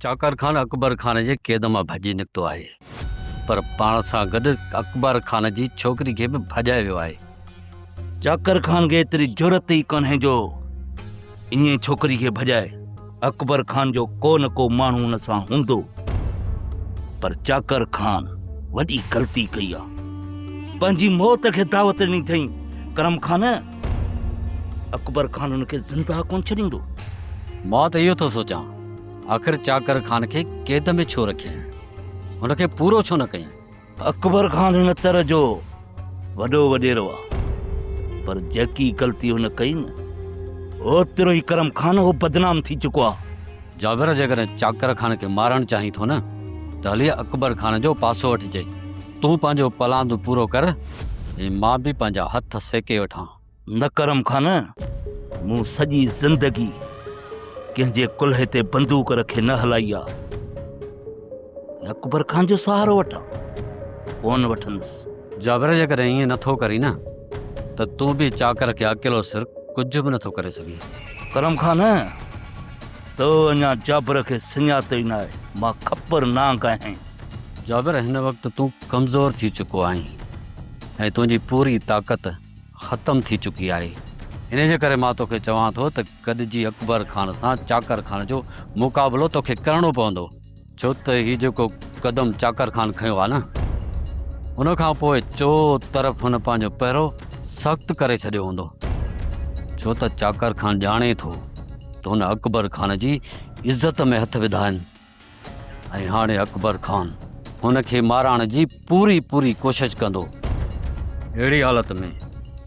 चाकर खान अकबर खान जे क़ैद मां भॼी निकितो आहे, पर पाण सां गॾु अकबर खान जी छोकिरी खे बि भॼाए वियो आहे। चाकर खान खे एतिरी ज़रूरत ई कोन्हे जो इन छोकिरी खे भॼाए। अकबर खान जो को न को माण्हू हुन सां हूंदो, पर चाकर खान वॾी ग़लती कई आहे। पंहिंजी मौत खे दावत ॾिनी अथई। करम खान अकबर खान हुनखे ज़िंदा कोन छॾींदो। मां त इहो थो सोचां, आख़िर चाकर खान खे क़ैद में छो रखियईं, हुनखे पूरो छो न कयईं? अकबर खान हिन तरह जो वॾो वॾेरो आहे, पर जेकी ग़लती हुन कई न, ओतिरो ई करम खान हो बदनाम थी चुको आहे। जाबिर जेकॾहिं चाकर खान खे मारणु चाहीं थो न, त हली अकबर खान जो पासो वठिजांइ। तूं पंहिंजो पलांदो पूरो कर ऐं मां बि पंहिंजा हथ सेके वठां। न करम खान, मूं सॼी ज़िंदगी कंहिंजे कुल्हे ते बंदूक रखे न हलाई आहे। अकबर खान जो सहारो वठां, कोन वठंदुसि। जाबिर जेकॾहिं ईअं नथो करी न, त तूं बि चाकर खे अकेलो सिर कुझु बि नथो करे सघीं। करम खान, तो अञा जाबिर खे सुञातो ई न आहे। मां खपर नांग आहियां। जाबिर, हिन वक़्तु तूं कमज़ोर थी चुको आहीं ऐं तुंहिंजी पूरी ताक़त ख़तम थी चुकी आहे। इन जे करे मां तोखे चवां थो त गॾिजी अकबर खान सां चाकर खान जो मुक़ाबिलो तोखे करणो पवंदो, छो त हीउ जेको क़दम चाकर खान खयो आहे न, उन खां पोइ चो तरफ़ हुन पंहिंजो पहिरो सख़्तु करे छॾियो हूंदो, छो त चाकर खान ॼाणे थो त हुन अकबर खान जी इज़त में हथ विधा आहिनि ऐं हाणे अकबर खान हुनखे माराइण जी पूरी कोशिशि कंदो। अहिड़ी हालत में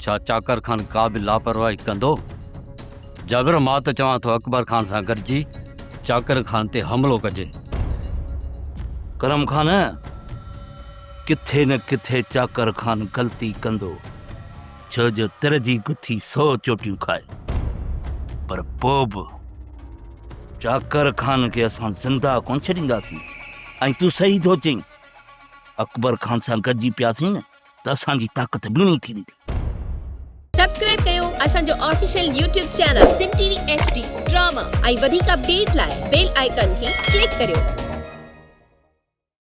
छा चाकर खान का बि लापरवाही कंदो? जाबिर, मां त चवां थो अकबर खान सां गॾिजी चाकर खान ते हमिलो कजे। करम खान, किथे न किथे चाकर खान ग़लती कंदो, छो जो तिर जी गुथी 100 चोटियूं खाए, पर पोइ बि चाकर खान खे असां ज़िंदा कोन छॾींदासीं। ऐं तूं सही थो चईं, अकबर खान सां गॾिजी पियासीं न, त असांजी ताक़त ॿीणी थी वेंदी। सब्सक्राइब कयो असांजो official YouTube channel Sindh TV HD drama ऐं वधीक अपडेट लाइ बेल आइकन खे क्लिक करियो।